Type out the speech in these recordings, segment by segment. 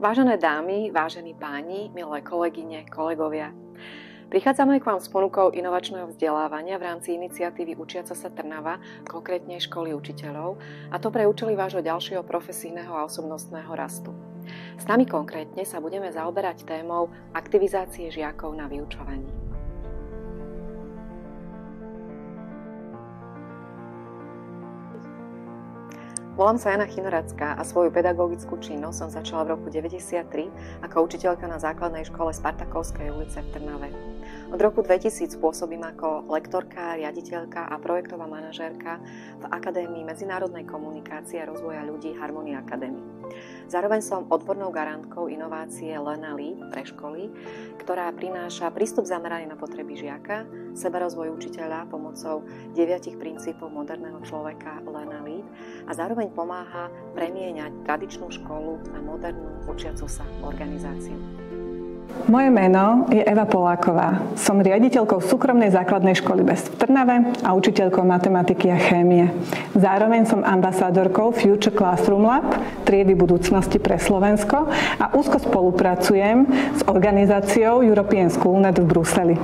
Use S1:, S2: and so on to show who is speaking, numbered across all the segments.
S1: Vážené dámy, vážení páni, milé kolegyne, kolegovia. Prichádzame k vám s ponukou inovačného vzdelávania v rámci iniciatívy Učiaca sa Trnava, konkrétne školy učiteľov, a to pre účely vášho ďalšieho profesijného a osobnostného rastu. S nami konkrétne sa budeme zaoberať témou aktivizácie žiakov na vyučovaní. Volám sa Jana Chinoracká a svoju pedagogickú činnosť som začala v roku 1993 ako učiteľka na základnej škole Spartakovskej ulice v Trnave. Od roku 2000 pôsobím ako lektorka, riaditeľka a projektová manažérka v Akadémii medzinárodnej komunikácie a rozvoja ľudí Harmony Academy. Zároveň som odbornou garantkou inovácie Lena Lead pre školy, ktorá prináša prístup zameraný na potreby žiaka, sebarozvoj učiteľa pomocou 9 princípov moderného človeka Lena Lead a zároveň pomáha premieňať tradičnú školu na modernú učiacu sa organizáciu.
S2: Moje meno je Eva Poláková. Som riaditeľkou súkromnej základnej školy BEST v Trnave a učiteľkou matematiky a chémie. Zároveň som ambasádorkou Future Classroom Lab, triedy budúcnosti pre Slovensko, a úzko spolupracujem s organizáciou European Schoolnet v Bruseli.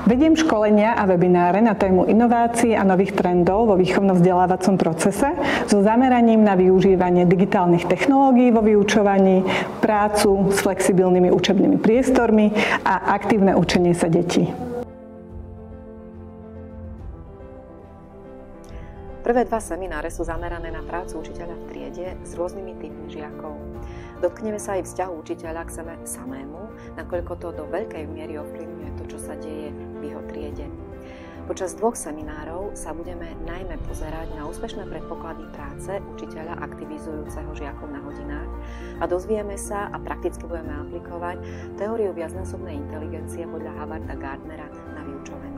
S2: Vediem školenia a webináre na tému inovácií a nových trendov vo výchovno-vzdelávacom procese so zameraním na využívanie digitálnych technológií vo vyučovaní, prácu s flexibilnými učebnými priestormi a aktívne učenie sa detí.
S1: Prvé dva semináre sú zamerané na prácu učiteľa v triede s rôznymi typmi žiakov. Dotkneme sa aj vzťahu učiteľa k sebe samému, nakoľko to do veľkej miery ovplyvňuje to, čo sa deje v jeho triede. Počas dvoch seminárov sa budeme najmä pozerať na úspešné predpoklady práce učiteľa aktivizujúceho žiakov na hodinách a dozvieme sa a prakticky budeme aplikovať teóriu viacnásobnej inteligencie podľa Howarda Gardnera na vyučovanie.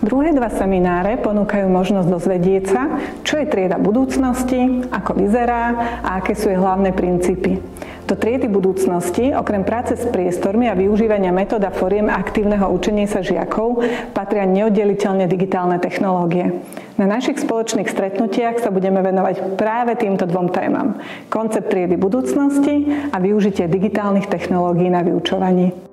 S2: Druhé dva semináre ponúkajú možnosť dozvedieť sa, čo je trieda budúcnosti, ako vyzerá a aké sú jej hlavné princípy. Do triedy budúcnosti, okrem práce s priestormi a využívania metód a foriem aktívneho učenia sa žiakov, patria neoddeliteľne digitálne technológie. Na našich spoločných stretnutiach sa budeme venovať práve týmto dvom témam. Koncept triedy budúcnosti a využitie digitálnych technológií na vyučovaní.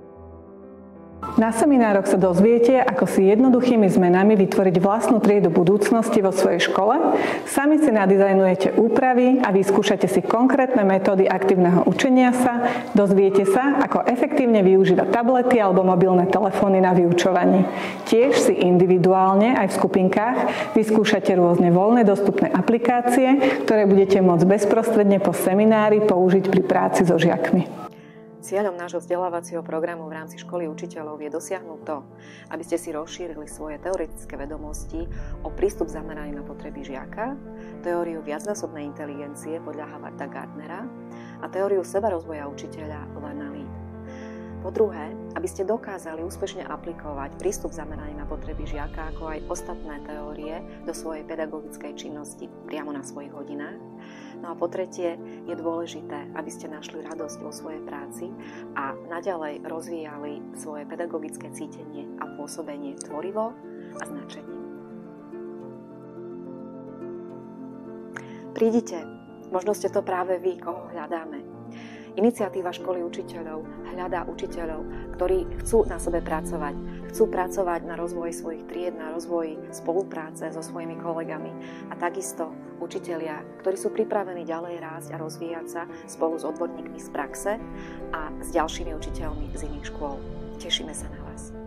S2: Na seminároch sa dozviete, ako si jednoduchými zmenami vytvoriť vlastnú triedu budúcnosti vo svojej škole, sami si nadizajnujete úpravy a vyskúšate si konkrétne metódy aktívneho učenia sa, dozviete sa, ako efektívne využívať tablety alebo mobilné telefóny na vyučovaní. Tiež si individuálne aj v skupinkách vyskúšate rôzne voľné dostupné aplikácie, ktoré budete môcť bezprostredne po seminári použiť pri práci so žiakmi.
S1: Cieľom nášho vzdelávacieho programu v rámci školy učiteľov je dosiahnuť to, aby ste si rozšírili svoje teoretické vedomosti o prístup zameraný na potreby žiaka, teóriu viacnásobnej inteligencie podľa Howarda Gardnera a teóriu sebarozvoja učiteľa Lena Lead. Po druhé, aby ste dokázali úspešne aplikovať prístup zameraný na potreby žiaka, ako aj ostatné teórie do svojej pedagogickej činnosti priamo na svojich hodinách. No a po tretie, je dôležité, aby ste našli radosť vo svojej práci a naďalej rozvíjali svoje pedagogické cítenie a pôsobenie tvorivo a značením. Prídite, možno ste to práve vy, koho hľadáme. Iniciatíva školy učiteľov hľadá učiteľov, ktorí chcú na sebe pracovať. Chcú pracovať na rozvoji svojich tried, na rozvoji spolupráce so svojimi kolegami. A takisto učitelia, ktorí sú pripravení ďalej rásť a rozvíjať sa spolu s odborníkmi z praxe a s ďalšími učiteľmi z iných škôl. Tešíme sa na vás.